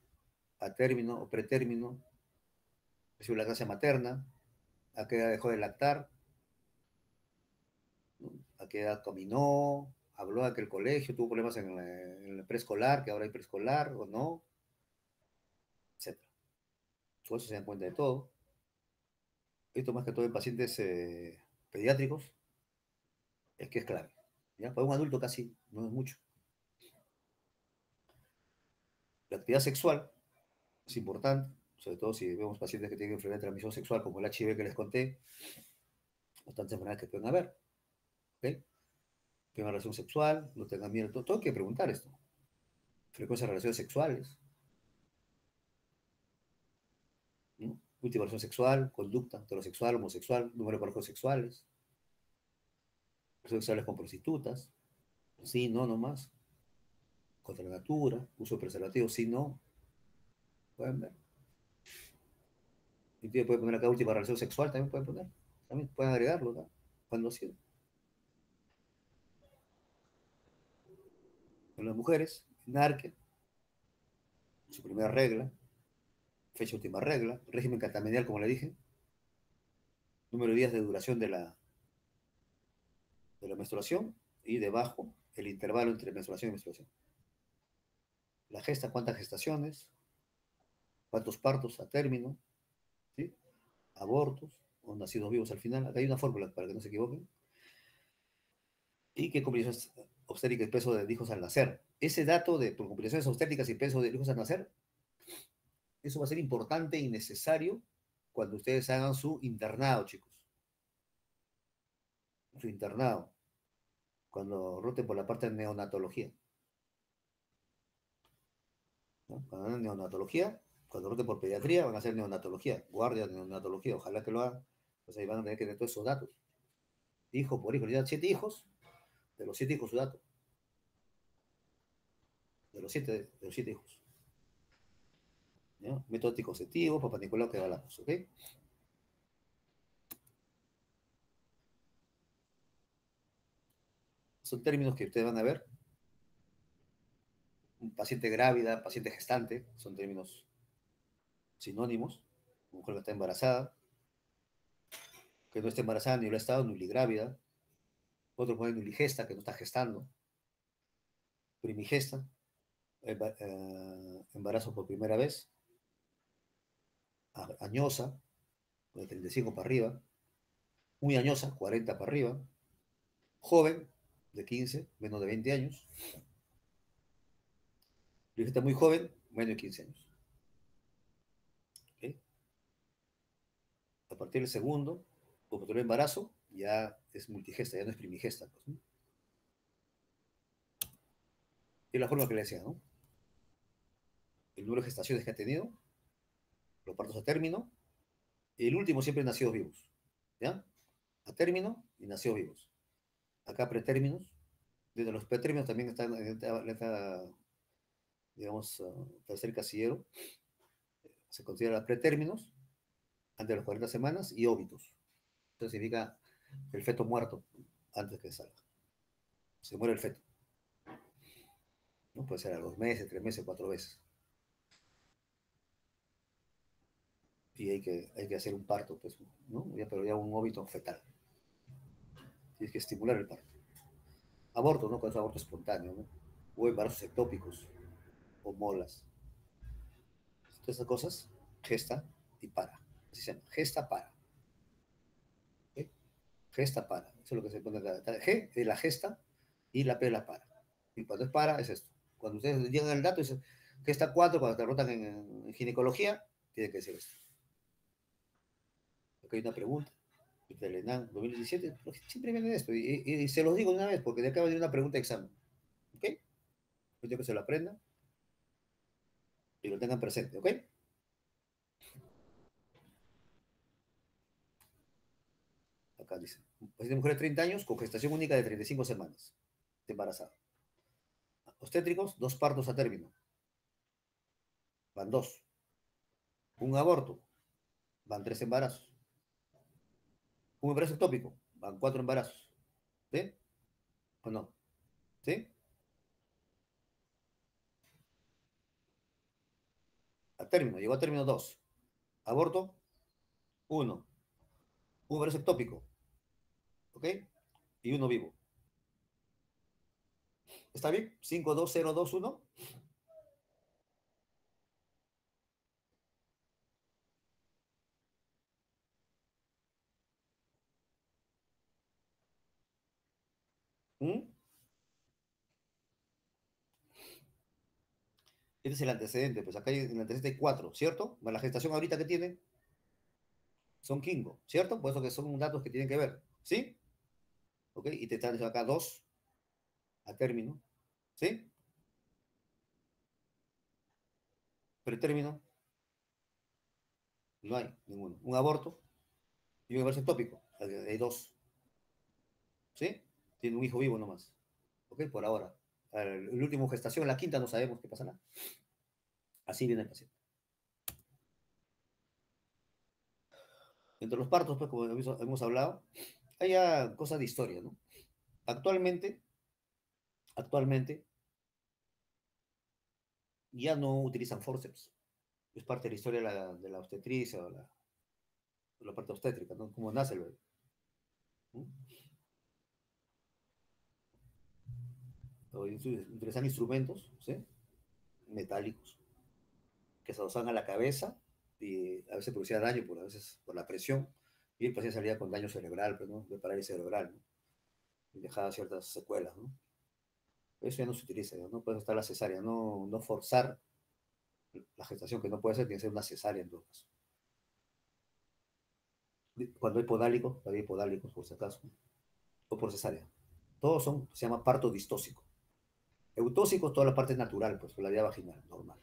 S1: a término o pretérmino, recibió lactancia materna, a qué edad dejó de lactar, ¿no? A qué edad caminó, habló de que el colegio tuvo problemas en el preescolar, que ahora hay preescolar o no, etc. Por eso se dan cuenta de todo. Esto más que todo en pacientes pediátricos es que es clave. ¿Ya? Para un adulto casi no es mucho. La actividad sexual es importante, sobre todo si vemos pacientes que tienen enfermedad de transmisión sexual como el HIV que les conté, bastantes enfermedades que pueden haber. ¿Okay? Tengan relación sexual, no tengan miedo, todo hay que preguntar esto. Frecuencia de relaciones sexuales, ¿no? Última relación sexual, conducta heterosexual, homosexual, número de parejos sexuales, relaciones sexuales con prostitutas, sí, no, no más. Contra la natura, uso de preservativos, sí, no. Pueden ver. Y puede poner acá última relación sexual, también pueden poner. También pueden agregarlo, ¿no? Cuando ha sido. Con las mujeres, NARQUE, su primera regla, fecha última regla, régimen catamenial, como le dije, número de días de duración de la menstruación y debajo el intervalo entre menstruación y menstruación. La gesta, cuántas gestaciones, cuántos partos a término, ¿sí? Abortos o nacidos vivos al final. Acá hay una fórmula para que no se equivoquen. Y qué complicaciones obstétricas y peso de hijos al nacer. Ese dato de complicaciones obstétricas y peso de hijos al nacer, eso va a ser importante y necesario cuando ustedes hagan su internado, chicos. Su internado. Cuando roten por la parte de neonatología. ¿No? Cuando hagan neonatología, cuando roten por pediatría, van a hacer neonatología, guardia de neonatología, ojalá que lo hagan. Pues ahí van a tener que tener todos esos datos. Hijo por hijo, ya 7 hijos, de los 7 hijos su dato. De los siete hijos. ¿No? Método anticonceptivo, papá Nicolau, que hablamos, ¿ok? Son términos que ustedes van a ver. Un paciente grávida, paciente gestante, son términos sinónimos. Mujer que está embarazada, que no está embarazada ni lo ha estado, nuligrávida. Otro puede nuligesta, que no está gestando. Primigesta, embarazo por primera vez. Añosa, de 35 para arriba. Muy añosa, 40 para arriba. Joven, de 15, menos de 20 años. Nuligesta muy joven, menos de 15 años. ¿Okay? A partir del segundo, o posterior embarazo, ya es multigesta, ya no es primigesta. Pues, ¿no? Y la forma que le decía, ¿no? El número de gestaciones que ha tenido, los partos a término, y el último siempre nacidos vivos, ¿ya? A término y nacidos vivos. Acá pretérminos, desde los pretérminos también están en esta, digamos, tercer casillero, se considera pretérminos, antes de las 40 semanas, y óbitos. Eso significa el feto muerto antes que salga. Se muere el feto. ¿No? Puede ser a 2 meses, 3 meses, 4 veces. Y hay que hacer un parto, pues, ¿no? Pero ya un óbito fetal. Tienes que estimular el parto. Aborto, ¿no? Cuando es aborto espontáneo, ¿no? O embarazos ectópicos, o molas. Todas esas cosas, gesta y para. Así se llama, gesta para. ¿Okay? Gesta para. Eso es lo que se pone acá. G es la gesta y la P es la para. Y cuando es para, es esto. Cuando ustedes llegan al dato, es gesta 4, cuando te rotan en ginecología, tiene que ser esto. Acá hay una pregunta del ENAM 2017, siempre viene esto, y se los digo de una vez, porque de acá va a venir una pregunta de examen. ¿Ok? Yo quiero que se lo aprendan y lo tengan presente, ¿ok? Acá dice, paciente mujer de 30 años con gestación única de 35 semanas, de embarazada. Obstétricos, 2 partos a término, van 2. Un aborto, van 3 embarazos. Un embarazo ectópico, van 4 embarazos. ¿Sí? ¿O no? ¿Sí? A término, llegó a término 2. Aborto, 1. Un embarazo ectópico, ¿ok? Y uno vivo. ¿Está bien? 5, 2, 0, 2, 1. ¿Mm? Este es el antecedente, pues acá hay el antecedente 4, ¿cierto? La gestación ahorita que tiene son 5, ¿cierto? Por eso que son datos que tienen que ver, ¿sí? ¿Ok? Y te están diciendo acá 2 a término, ¿sí? Pretérmino, no hay ninguno. Un aborto y un embarazo ectópico, hay 2, ¿sí? Tiene un hijo vivo nomás. ¿Ok? Por ahora. El último gestación, la quinta, no sabemos qué pasará. Así viene el paciente. Entre los partos, pues, como hemos hablado, hay ya cosas de historia, ¿no? Actualmente, actualmente ya no utilizan forceps. Es parte de la historia de la obstetricia o la parte obstétrica, ¿no? Cómo nace el bebé. ¿No? Utilizan instrumentos, ¿sí? Metálicos, que se adosaban a la cabeza y a veces producía daño, a veces por la presión, y el paciente salía con daño cerebral, pues, ¿no? De parálisis cerebral, ¿no? Y dejaba ciertas secuelas, ¿no? Eso ya no se utiliza, ¿no? No puede estar la cesárea, no forzar la gestación, que no puede ser, tiene que ser una cesárea en todo caso. Cuando hay podálicos, todavía hay podálicos, por si acaso, o por cesárea. Todos son, se llama parto distóxico. Eutóxico es toda la parte natural, pues, por la vía vaginal, normal.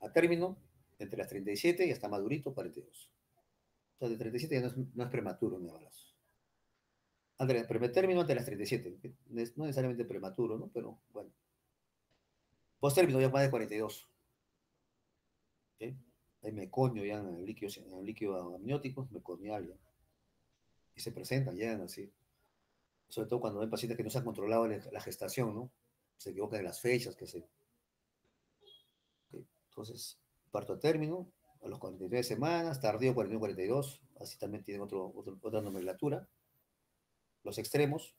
S1: A término, entre las 37 y hasta madurito, 42. O sea, de 37 ya no es prematuro ni abrazo. Primer término ante las 37. No necesariamente prematuro, ¿no? Pero bueno. Post término ya más de 42. ¿Sí? Hay meconio ya en el líquido amniótico, meconial ya. Y se presentan, llegan así. Sobre todo cuando hay pacientes que no se han controlado la gestación, ¿no? Se equivocan en las fechas, que se. ¿Okay? Entonces, parto a término, a los 43 semanas, tardío 41-42, así también tienen otra nomenclatura. Los extremos,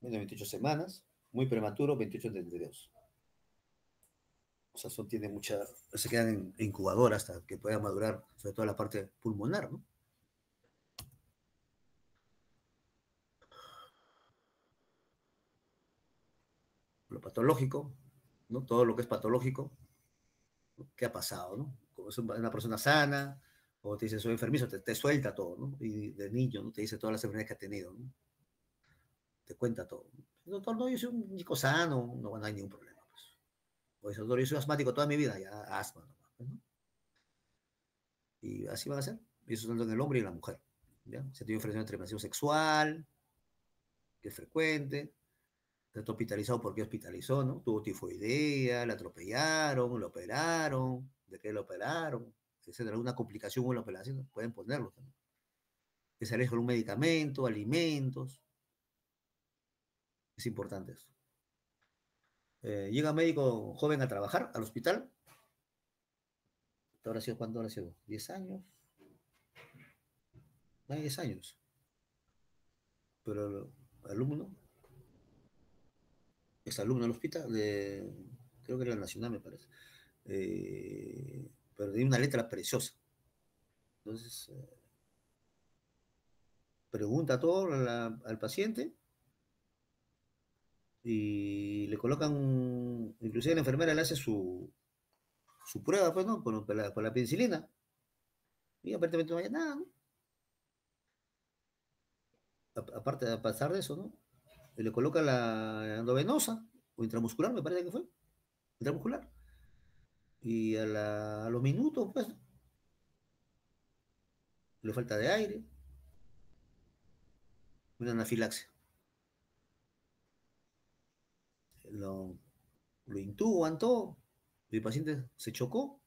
S1: menos de 28 semanas, muy prematuro, 28-32. O sea, tiene mucha, se quedan en incubadora hasta que pueda madurar, sobre todo la parte pulmonar, ¿no? Lo patológico, ¿no? Todo lo que es patológico, ¿no? ¿Qué ha pasado, no? Como es una persona sana, o te dice soy enfermizo, te suelta todo, ¿no? Y de niño, ¿no? Te dice todas las enfermedades que ha tenido, ¿no? Te cuenta todo. El doctor, no, yo soy un chico sano, no hay ningún problema. Pues. O dice, doctor, yo soy asmático toda mi vida, ya asma, ¿no? Y así van a ser. Y eso es tanto en el hombre y en la mujer. ¿Ya? Se tiene ofrecido una transmisión sexual, que es frecuente, está hospitalizado porque hospitalizó, ¿no? Tuvo tifoidea, la atropellaron, lo operaron, ¿de qué lo operaron? Si es alguna complicación con la operación, pueden ponerlo también. Que se aleja con un medicamento, alimentos, es importante eso. Llega un médico joven a trabajar al hospital, ¿ahora sido cuánto ahora sido? ¿10 años? No hay 10 años, pero el alumno, es alumno del hospital, creo que era la Nacional, me parece, pero tiene una letra preciosa. Entonces, pregunta todo al paciente y le colocan, inclusive la enfermera le hace su prueba, pues, ¿no? Con la penicilina. Y aparentemente no hay nada, ¿no? Aparte de pasar de eso, ¿no? Y le coloca la endovenosa o intramuscular, me parece que fue, intramuscular. Y a los minutos, pues, le falta de aire, una anafilaxia. Lo, lo intuban todo, y el paciente se chocó,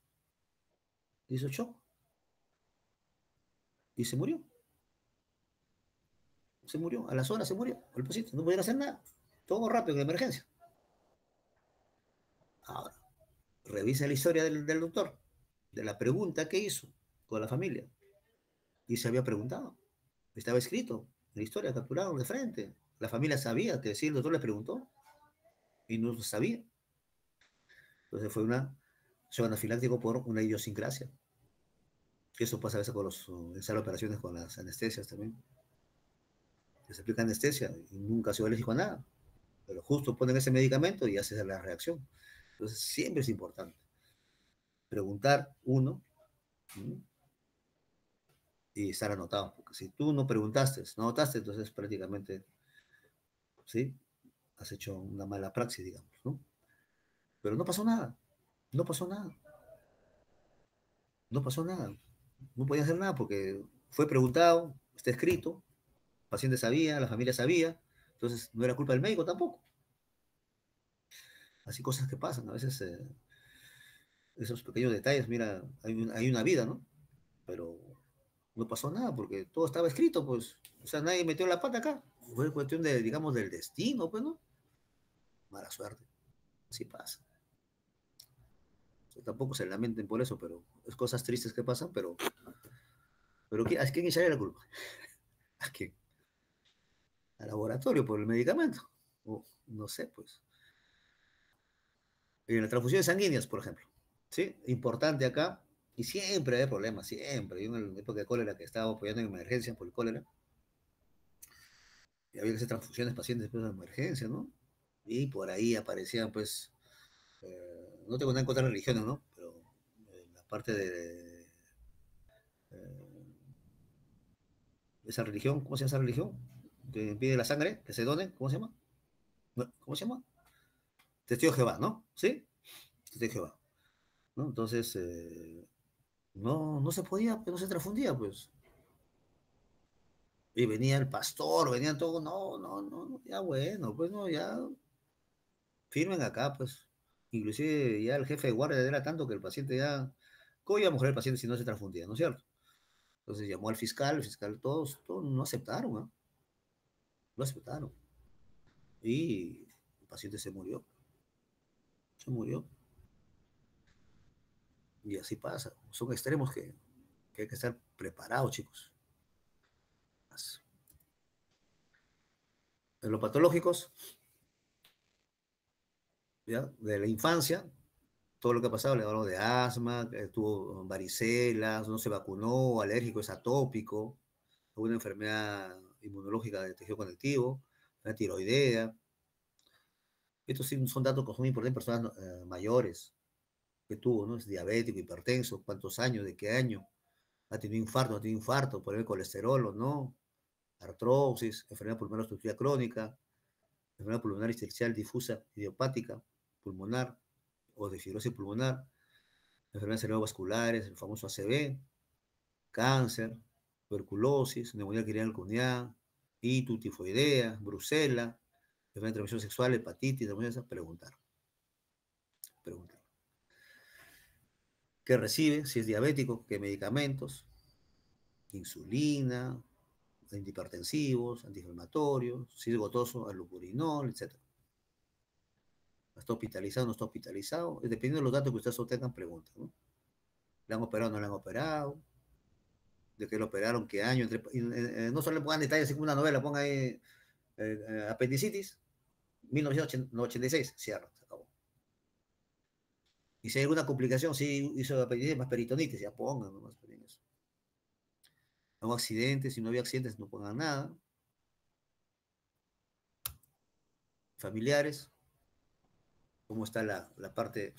S1: hizo shock y se murió. Se murió, a las horas se murió, el paciente, no podía hacer nada. Todo rápido, de emergencia. Ahora, revisa la historia del doctor, de la pregunta que hizo con la familia. Y se había preguntado, estaba escrito, la historia capturada de frente. La familia sabía que sí, el doctor le preguntó y no lo sabía. Entonces fue una shock anafiláctico por una idiosincrasia. Eso pasa a veces con en sala de operaciones con las anestesias también. Que se aplica anestesia y nunca ha sido alérgico a nada. Pero justo ponen ese medicamento y hace la reacción. Entonces siempre es importante preguntar uno, ¿sí? Y estar anotado. Porque si tú no preguntaste, no anotaste, entonces prácticamente, ¿sí? Has hecho una mala praxis, digamos, ¿no? Pero no pasó nada, no pasó nada, no pasó nada. No podía hacer nada porque fue preguntado, está escrito, el paciente sabía, la familia sabía, Entonces, no era culpa del médico tampoco. Así cosas que pasan, a veces esos pequeños detalles, mira, hay una vida, ¿no? Pero no pasó nada porque todo estaba escrito, pues. O sea, nadie metió la pata acá. Fue cuestión de, digamos, del destino, pues, ¿no? Mala suerte. Así pasa. O sea, tampoco se lamenten por eso, pero es cosas tristes que pasan, pero ¿a quién echarle la culpa? ¿A quién? Al laboratorio por el medicamento. O, no sé, pues. En las transfusiones sanguíneas, por ejemplo. ¿Sí? Importante acá. Y siempre hay problemas, siempre. Yo en la época de cólera que estaba apoyando en emergencia por el cólera, y había que hacer transfusiones pacientes después de la emergencia, ¿no? Y por ahí aparecían, pues, no tengo nada en contra de religiones, ¿no? Pero la parte de esa religión, ¿cómo se llama esa religión? Que pide la sangre, que se done, ¿cómo se llama? ¿Cómo se llama? Testigo de Jehová, ¿no? ¿Sí? Testigo de Jehová, ¿no? Entonces, no se podía, pues, no se transfundía, pues. Y venía el pastor, venían todos, no, ya bueno, pues no, ya firmen acá, pues. Inclusive ya el jefe de guardia era tanto que el paciente ya, ¿cómo iba a morir el paciente si no se transfundía, ¿no es cierto? Entonces llamó al fiscal, el fiscal, todos no aceptaron, ¿no? No aceptaron. Y el paciente se murió, y así pasa. Son extremos que hay que estar preparados, chicos. En los patológicos, ¿ya? De la infancia, todo lo que ha pasado, le hablamos de asma, tuvo varicelas, no se vacunó, alérgico, es atópico, una enfermedad inmunológica de tejido conectivo, una tiroidea. Estos sí son datos que son importantes en personas mayores que tuvo, ¿no? Es diabético, hipertenso, cuántos años, de qué año, ha tenido infarto, no ha tenido infarto, por el colesterol o no, artrosis, enfermedad pulmonar obstructiva crónica, enfermedad pulmonar intersticial difusa idiopática, pulmonar o de fibrosis pulmonar, enfermedades cerebrovasculares, el famoso ACV, cáncer, tuberculosis, neumonía criminal cuneada, itis, tifoidea, brucela, enfermedad de transmisión sexual, hepatitis, preguntar. ¿Qué recibe? Si es diabético, ¿qué medicamentos? Insulina, antihipertensivos, antiinflamatorios, si es gotoso, allopurinol, etc. ¿Está hospitalizado o no está hospitalizado? Dependiendo de los datos que ustedes obtengan, preguntan, ¿no? ¿Le han operado o no le han operado? ¿De qué lo operaron? ¿Qué año? No solo le pongan detalles así como una novela, pongan ahí apendicitis, 1986, cierra, se acabó. Y si hay alguna complicación, si hizo apendicitis más peritonitis, ya pongan nomás en eso. No accidentes, si no había accidentes, no pongan nada. Familiares, cómo está la parte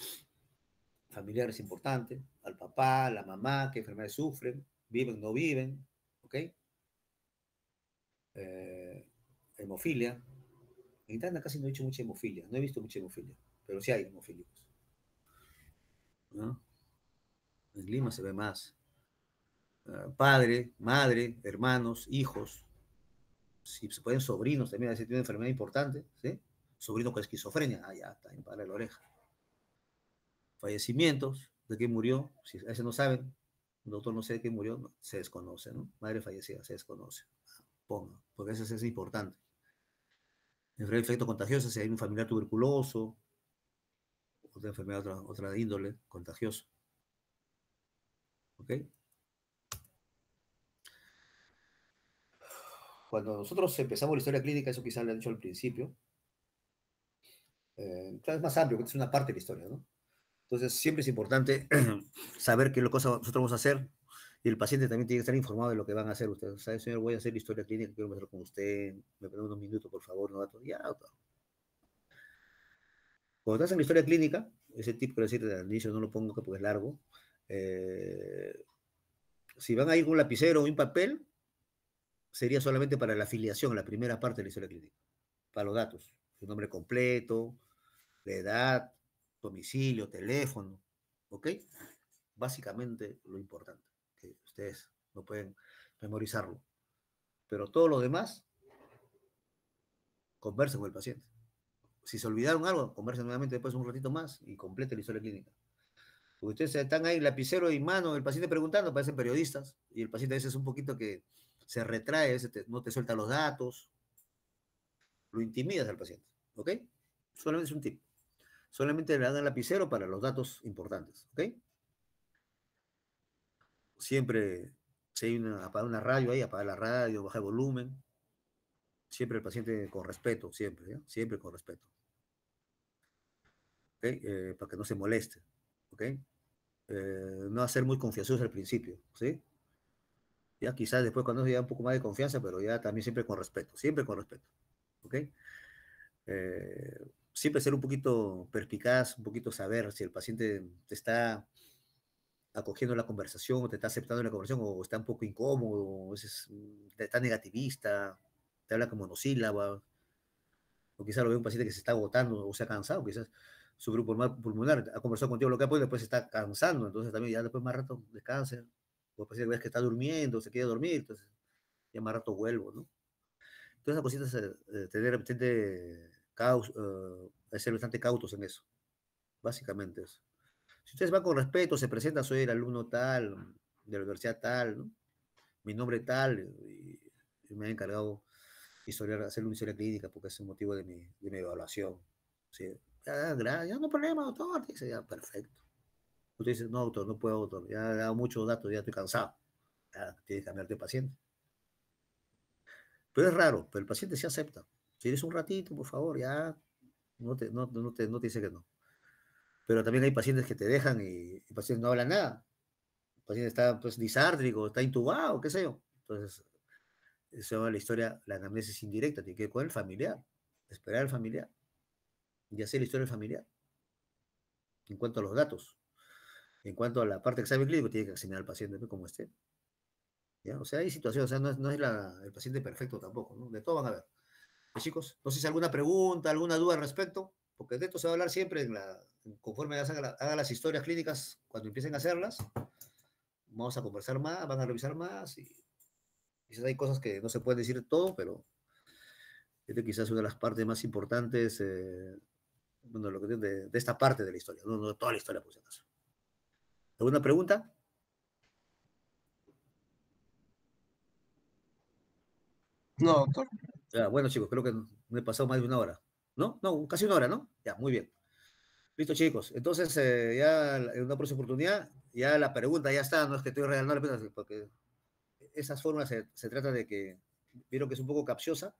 S1: familiar es importante, al papá, a la mamá, qué enfermedades sufren, viven, no viven, ¿ok? Hemofilia. En Italia casi no he dicho mucha hemofilia, no he visto mucha hemofilia, pero sí hay hemofílicos, ¿no? En Lima se ve más. Padre, madre, hermanos, hijos, si se pueden sobrinos también, a veces tiene una enfermedad importante, ¿sí? Sobrino con esquizofrenia, ya está, para la oreja. Fallecimientos, de qué murió, si a veces no saben, el doctor no sé de qué murió, no, se desconoce, ¿no? Madre fallecida, se desconoce. Ponga, porque eso es importante. Enfermedad de efecto contagioso, si hay un familiar tuberculoso, otra enfermedad, otra índole, contagioso. ¿Ok? Cuando nosotros empezamos la historia clínica, eso quizás le han dicho al principio, es más amplio, porque es una parte de la historia, ¿no? Entonces, siempre es importante saber qué es lo que nosotros vamos a hacer y el paciente también tiene que estar informado de lo que van a hacer ustedes. ¿Sabe, señor? Voy a hacer la historia clínica, quiero hacerlo con usted, me pone unos minutos, por favor, no ya, doctor. Cuando estás en la historia clínica, ese tipo que decir al inicio no lo pongo porque es largo, eh, si van a ir con un lapicero o un papel, sería solamente para la afiliación, la primera parte de la historia clínica, para los datos, su nombre completo, la edad, domicilio, teléfono, ¿ok? Básicamente lo importante, que ustedes no pueden memorizarlo. Pero todo lo demás, conversen con el paciente. Si se olvidaron algo, conversen nuevamente después un ratito más y completen la historia clínica. Porque ustedes están ahí, lapicero y mano, el paciente preguntando, parecen periodistas, y el paciente a veces es un poquito que se retrae, a veces no te suelta los datos, lo intimidas al paciente, ¿ok? Solamente es un tip. Solamente le dan lapicero para los datos importantes, ¿ok? Siempre, si hay apagar una radio ahí, apagar la radio, bajar el volumen. Siempre el paciente con respeto, siempre, ¿ya? Siempre con respeto. ¿Ok? Para que no se moleste, ¿ok? No hacer muy confianzudos al principio, ¿sí? Ya quizás después cuando se da un poco más de confianza, pero ya también siempre con respeto, ¿ok? Siempre ser un poquito perspicaz, un poquito saber si el paciente te está acogiendo la conversación, o te está aceptando la conversación, o está un poco incómodo, o está negativista, te habla como monosílaba, o quizás lo ve un paciente que se está agotando o se ha cansado, quizás su grupo pulmonar ha conversado contigo lo que ha podido, después se está cansando, entonces también ya después más rato descanse, o el paciente ves que está durmiendo, se quiere dormir, entonces ya más rato vuelvo, ¿no? Todas esas cositas, tener de repente, ser bastante cautos en eso, básicamente eso. Si ustedes van con respeto, se presenta, soy el alumno tal, de la universidad tal, ¿no? Mi nombre tal, y me he encargado hacer una historia clínica porque es el motivo de mi evaluación. ¿Sí? Ya no hay problema, doctor. Dice, ya, perfecto. Usted dice, no, doctor, no puedo, doctor. Ya he dado muchos datos, ya estoy cansado. Ya, tienes que cambiarte de paciente. Pero es raro, pero el paciente se acepta. Si eres un ratito, por favor, ya no te dice que no. Pero también hay pacientes que te dejan y el paciente no habla nada. El paciente está pues disártrico, está intubado, qué sé yo. Entonces, se llama la historia, la anamnesis indirecta, tiene que ir con el familiar, esperar al familiar y hacer la historia del familiar. En cuanto a los datos, en cuanto a la parte de examen clínico, tiene que examinar al paciente ¿no? Como esté. ¿Ya? O sea, hay situaciones, o sea, no es el paciente perfecto tampoco, ¿no? De todo van a ver. Chicos, no sé si alguna pregunta, alguna duda al respecto, porque de esto se va a hablar siempre conforme haga las historias clínicas, cuando empiecen a hacerlas, vamos a conversar más, van a revisar más y quizás hay cosas que no se pueden decir todo, pero este quizás es una de las partes más importantes bueno, de esta parte de la historia, no de toda la historia, por si acaso. ¿Alguna pregunta?
S2: No, doctor.
S1: Ya, bueno, chicos, creo que me he pasado más de una hora. ¿No? No, casi una hora, ¿no? Ya, muy bien. Listo, chicos. Entonces, ya en una próxima oportunidad, ya la pregunta ya está, no es que estoy regalando la pregunta, porque esas fórmulas se trata de que vieron que es un poco capciosa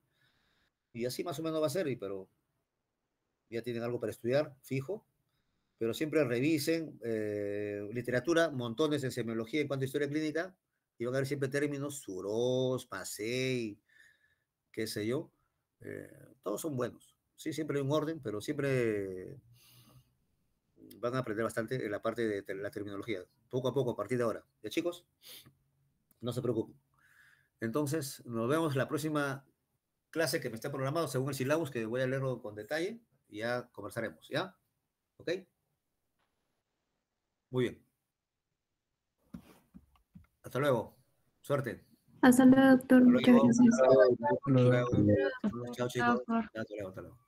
S1: y así más o menos va a ser, pero ya tienen algo para estudiar, fijo, pero siempre revisen literatura, montones en semiología en cuanto a historia clínica, y van a ver siempre términos, Suros, Pasey, qué sé yo, todos son buenos. Sí, siempre hay un orden, pero siempre van a aprender bastante en la parte de la terminología, poco a poco, a partir de ahora. ¿Ya, chicos? No se preocupen. Entonces, nos vemos la próxima clase que me está programado según el syllabus, que voy a leerlo con detalle y ya conversaremos, ¿ya? ¿Ok? Muy bien. Hasta luego. Suerte.
S3: Hasta luego, doctor.
S1: Hasta
S3: Muchas
S1: luego.
S3: gracias.
S1: Hasta
S2: Hasta
S1: luego.
S2: luego.
S1: Chao, chicos.
S3: Doctor.
S1: Hasta luego. Hasta luego.